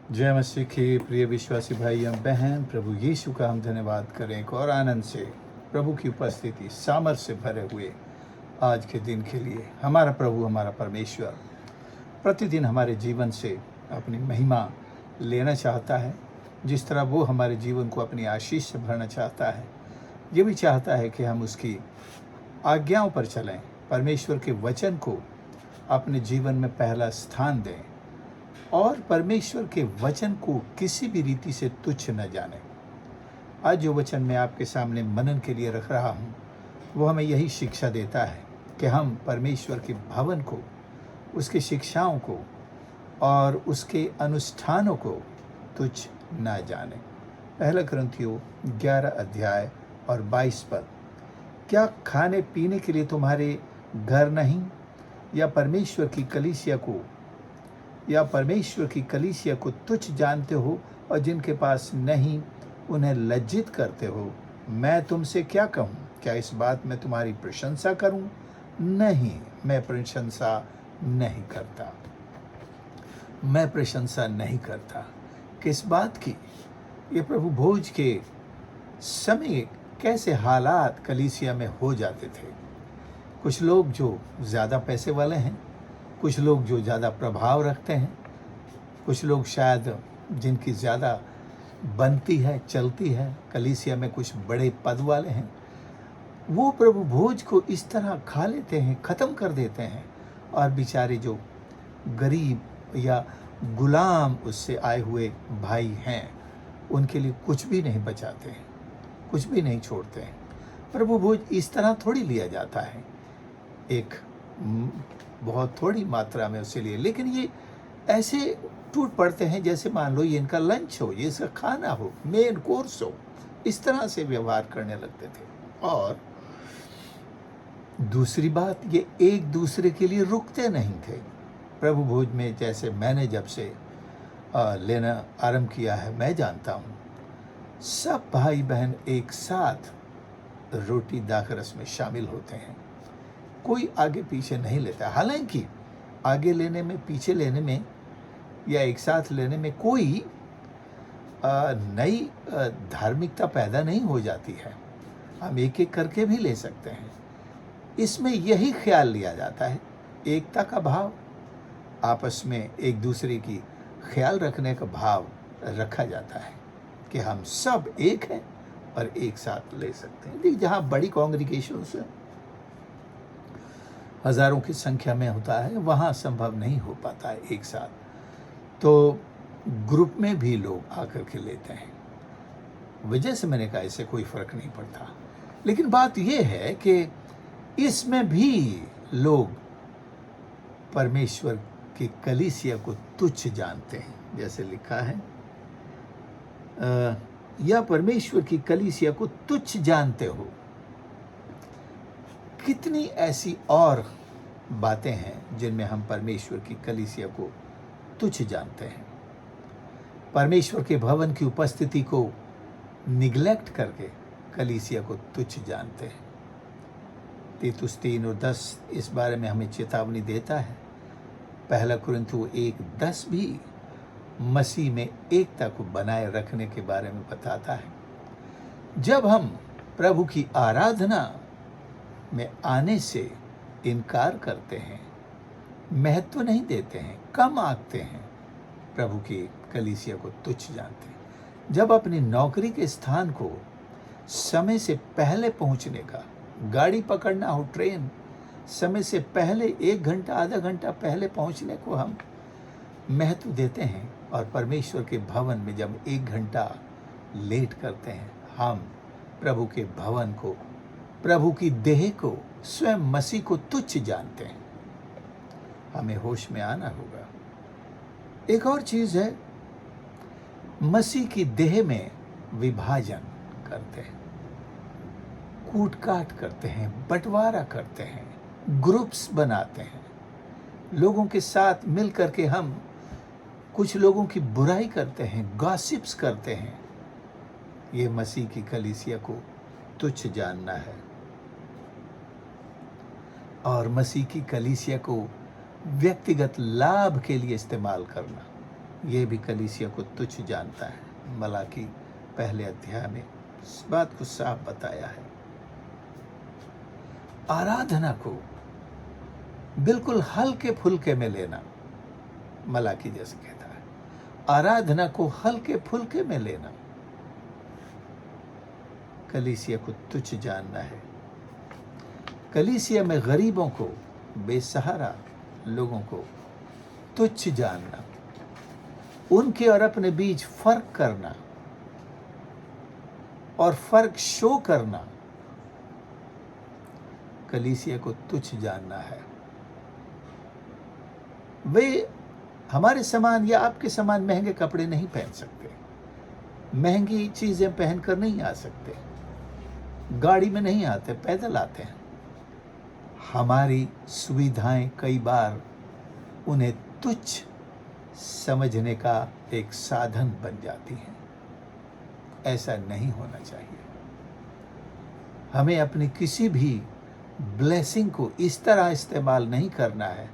जय मसीह की प्रिय विश्वासी भाई एवं बहन, प्रभु यीशु का हम धन्यवाद करें एक और आनंद से प्रभु की उपस्थिति सामर्थ से भरे हुए आज के दिन के लिए हमारा प्रभु हमारा परमेश्वर प्रतिदिन हमारे जीवन से अपनी महिमा लेना चाहता है। जिस तरह वो हमारे जीवन को अपनी आशीष से भरना चाहता है, ये भी चाहता है कि हम उसकी आज्ञाओं पर चलें, परमेश्वर के वचन को अपने जीवन में पहला स्थान दें और परमेश्वर के वचन को किसी भी रीति से तुच्छ न जाने। आज जो वचन मैं आपके सामने मनन के लिए रख रहा हूँ, वो हमें यही शिक्षा देता है कि हम परमेश्वर के भवन को, उसकी शिक्षाओं को और उसके अनुष्ठानों को तुच्छ न जाने। पहला कुरिन्थियों 11 अध्याय और 22 पद। क्या खाने पीने के लिए तुम्हारे घर नहीं, या परमेश्वर की कलीसिया को तुच्छ जानते हो, और जिनके पास नहीं उन्हें लज्जित करते हो। मैं तुमसे क्या कहूँ? क्या इस बात में तुम्हारी प्रशंसा करूँ? नहीं, मैं प्रशंसा नहीं करता। किस बात की? ये प्रभु भोज के समय कैसे हालात कलीसिया में हो जाते थे। कुछ लोग जो ज़्यादा पैसे वाले हैं, कुछ लोग जो ज़्यादा प्रभाव रखते हैं, कुछ लोग शायद जिनकी ज़्यादा बनती है, चलती है, कलीसिया में कुछ बड़े पद वाले हैं, वो प्रभु भोज को इस तरह खा लेते हैं, ख़त्म कर देते हैं, और बेचारे जो गरीब या गुलाम उससे आए हुए भाई हैं, उनके लिए कुछ भी नहीं बचाते हैं, कुछ भी नहीं छोड़ते हैं। प्रभु भोज इस तरह थोड़ी लिया जाता है, एक बहुत थोड़ी मात्रा में उसे लिए, लेकिन ये ऐसे टूट पड़ते हैं जैसे मान लो ये इनका लंच हो, ये इसका खाना हो, मेन कोर्स हो। इस तरह से व्यवहार करने लगते थे। और दूसरी बात, ये एक दूसरे के लिए रुकते नहीं थे। प्रभु भोज में जैसे मैंने जब से लेना आरंभ किया है, मैं जानता हूँ सब भाई बहन एक साथ रोटी दाखरस में शामिल होते हैं, कोई आगे पीछे नहीं लेता। हालांकि आगे लेने में, पीछे लेने में या एक साथ लेने में कोई नई धार्मिकता पैदा नहीं हो जाती है, हम एक एक करके भी ले सकते हैं। इसमें यही ख्याल लिया जाता है, एकता का भाव, आपस में एक दूसरे की ख्याल रखने का भाव रखा जाता है कि हम सब एक हैं और एक साथ ले सकते हैं। देखिए, जहाँ बड़ी कॉन्ग्रीगेशन से हज़ारों की संख्या में होता है, वहाँ संभव नहीं हो पाता है एक साथ, तो ग्रुप में भी लोग आकर के लेते हैं। वजह से मैंने कहा इससे कोई फ़र्क नहीं पड़ता। लेकिन बात यह है कि इसमें भी लोग परमेश्वर की कलीसिया को तुच्छ जानते हैं। जैसे लिखा है, या परमेश्वर की कलीसिया को तुच्छ जानते हो। कितनी ऐसी और बातें हैं जिनमें हम परमेश्वर की कलीसिया को तुच्छ जानते हैं। परमेश्वर के भवन की उपस्थिति को निग्लेक्ट करके कलीसिया को तुच्छ जानते हैं। तीतुस 3:10 इस बारे में हमें चेतावनी देता है। पहला कुरिन्थियों 1:10 भी मसीह में एकता को बनाए रखने के बारे में बताता है। जब हम प्रभु की आराधना में आने से इनकार करते हैं, महत्व नहीं देते हैं, कम आंकते हैं, प्रभु की कलीसिया को तुच्छ जानते हैं। जब अपनी नौकरी के स्थान को समय से पहले पहुंचने का, गाड़ी पकड़ना हो, ट्रेन, समय से पहले 1 घंटा आधा घंटा पहले पहुंचने को हम महत्व देते हैं, और परमेश्वर के भवन में जब 1 घंटा लेट करते हैं, हम प्रभु के भवन को, प्रभु की देह को, स्वयं मसीह को तुच्छ जानते हैं। हमें होश में आना होगा। एक और चीज़ है, मसीह की देह में विभाजन करते हैं, कूट काट करते हैं, बंटवारा करते हैं, ग्रुप्स बनाते हैं। लोगों के साथ मिल करके हम कुछ लोगों की बुराई करते हैं, गॉसिप्स करते हैं। ये मसीह की कलीसिया को तुच्छ जानना है, और मसीह की कलीसिया को व्यक्तिगत लाभ के लिए इस्तेमाल करना। ये भी कलीसिया को तुच्छ जानता है। मलाकी पहले अध्याय में इस बात को साफ बताया है। आराधना को बिल्कुल हल्के फुल्के में लेना, मलाकी जैसे कहता है, आराधना को हल्के फुल्के में लेना कलीसिया को तुच्छ जानना है। कलीसिया में गरीबों को, बेसहारा लोगों को तुच्छ जानना, उनके और अपने बीच फर्क करना और फर्क शो करना कलीसिया को तुच्छ जानना है। वे हमारे समान या आपके समान महंगे कपड़े नहीं पहन सकते, महंगी चीजें पहनकर नहीं आ सकते, गाड़ी में नहीं आते, पैदल आते हैं। हमारी सुविधाएं कई बार उन्हें तुच्छ समझने का एक साधन बन जाती हैं। ऐसा नहीं होना चाहिए। हमें अपनी किसी भी ब्लेसिंग को इस तरह इस्तेमाल नहीं करना है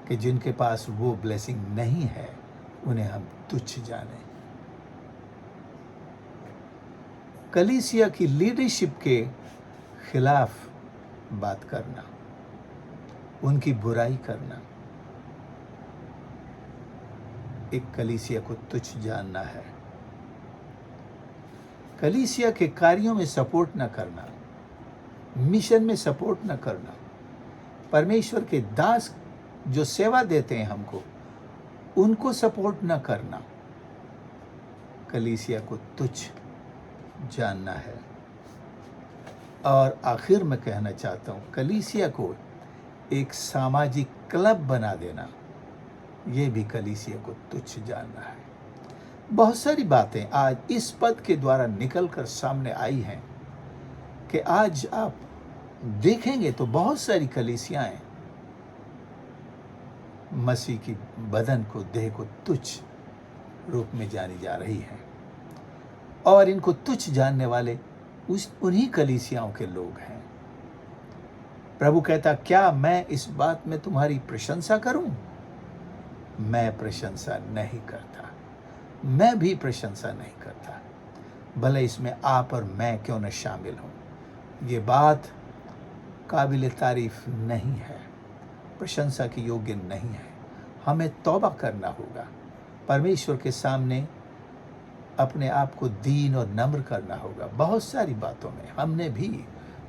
कि जिनके पास वो ब्लेसिंग नहीं है उन्हें हम तुच्छ जाने। कलीसिया की लीडरशिप के खिलाफ बात करना, उनकी बुराई करना, एक कलीसिया को तुच्छ जानना है। कलीसिया के कार्यों में सपोर्ट न करना, मिशन में सपोर्ट न करना, परमेश्वर के दास जो सेवा देते हैं हमको, उनको सपोर्ट न करना, कलीसिया को तुच्छ जानना है। और आखिर में कहना चाहता हूँ, कलीसिया को एक सामाजिक क्लब बना देना, ये भी कलीसिया को तुच्छ जानना है। बहुत सारी बातें आज इस पद के द्वारा निकलकर सामने आई हैं कि आज आप देखेंगे तो बहुत सारी कलीसियाएं मसीह की बदन को, देह को तुच्छ रूप में जानी जा रही हैं। और इनको तुच्छ जानने वाले उन्हीं कलीसियाओं के लोग हैं। प्रभु कहता, क्या मैं इस बात में तुम्हारी प्रशंसा करूं? मैं प्रशंसा नहीं करता, मैं भी प्रशंसा नहीं करता, भले इसमें आप और मैं क्यों न शामिल हूं। ये बात काबिल तारीफ नहीं है, प्रशंसा की योग्य नहीं है। हमें तौबा करना होगा, परमेश्वर के सामने अपने आप को दीन और नम्र करना होगा। बहुत सारी बातों में हमने भी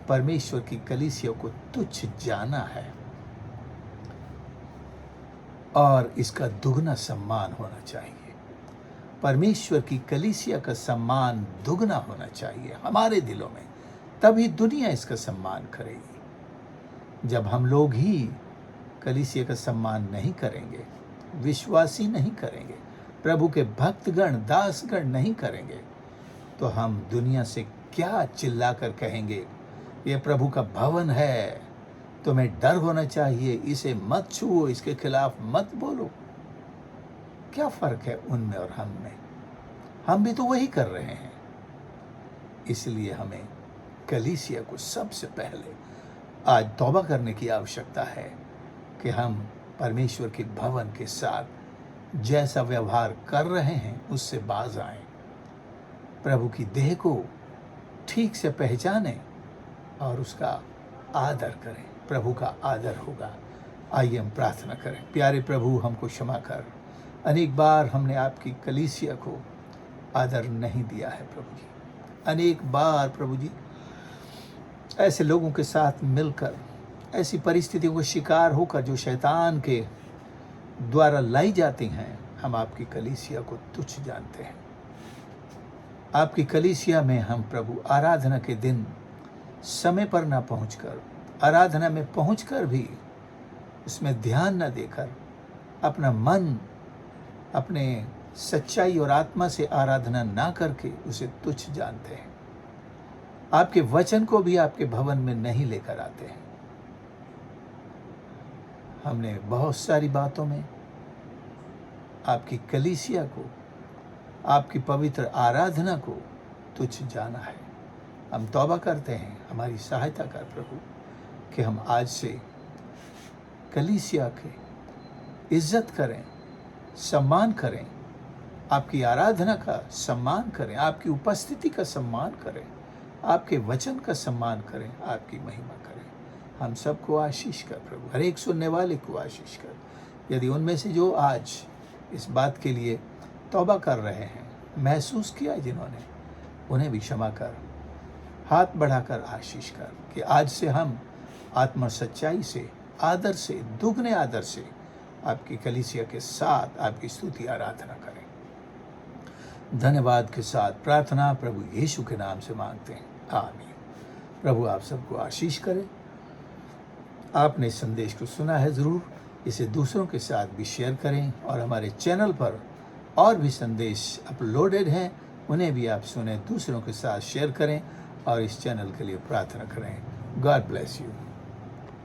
परमेश्वर की कलीसिया को तुच्छ जाना है और इसका दुगना सम्मान होना चाहिए। परमेश्वर की कलीसिया का सम्मान दुगना होना चाहिए हमारे दिलों में, तभी दुनिया इसका सम्मान करेगी। जब हम लोग ही कलीसिया का सम्मान नहीं करेंगे, विश्वासी नहीं करेंगे, प्रभु के भक्तगण, दासगण नहीं करेंगे, तो हम दुनिया से क्या चिल्लाकर कहेंगे, ये प्रभु का भवन है, तुम्हें डर होना चाहिए, इसे मत छुओ, इसके खिलाफ मत बोलो। क्या फर्क है उनमें और हम में? हम भी तो वही कर रहे हैं। इसलिए हमें कलीसिया को सबसे पहले आज तौबा करने की आवश्यकता है कि हम परमेश्वर के भवन के साथ जैसा व्यवहार कर रहे हैं उससे बाज आएं, प्रभु की देह को ठीक से पहचानें और उसका आदर करें। प्रभु का आदर होगा। आइए हम प्रार्थना करें। प्यारे प्रभु, हमको क्षमा कर, अनेक बार हमने आपकी कलीसिया को आदर नहीं दिया है प्रभु जी। अनेक बार प्रभु जी ऐसे लोगों के साथ मिलकर, ऐसी परिस्थितियों को शिकार होकर जो शैतान के द्वारा लाई जाती हैं, हम आपकी कलीसिया को तुच्छ जानते हैं। आपकी कलीसिया में हम प्रभु आराधना के दिन समय पर ना पहुंचकर, आराधना में पहुंचकर भी उसमें ध्यान न देकर, अपना मन अपने सच्चाई और आत्मा से आराधना ना करके उसे तुच्छ जानते हैं। आपके वचन को भी आपके भवन में नहीं लेकर आते हैं। हमने बहुत सारी बातों में आपकी कलीसिया को, आपकी पवित्र आराधना को तुच्छ जाना है। हम तौबा करते हैं, हमारी सहायता कर प्रभु कि हम आज से कलीसिया की इज्जत करें, सम्मान करें, आपकी आराधना का सम्मान करें, आपकी उपस्थिति का सम्मान करें, आपके वचन का सम्मान करें, आपकी महिमा करें। हम सबको आशीष कर प्रभु, हर एक सुनने वाले को आशीष कर। यदि उनमें से जो आज इस बात के लिए तौबा कर रहे हैं, महसूस किया जिन्होंने, उन्हें भी क्षमा कर, हाथ बढ़ाकर आशीष कर कि आज से हम आत्मा सच्चाई से, आदर से, दुगने आदर से आपकी कलीसिया के साथ आपकी स्तुति आराधना करें। धन्यवाद के साथ प्रार्थना प्रभु यीशु के नाम से मांगते हैं, आमीन। प्रभु आप सबको आशीष करे। आपने इस संदेश को सुना है, ज़रूर इसे दूसरों के साथ भी शेयर करें, और हमारे चैनल पर और भी संदेश अपलोडेड हैं, उन्हें भी आप सुने, दूसरों के साथ शेयर करें और इस चैनल के लिए प्रार्थना करें। God bless you.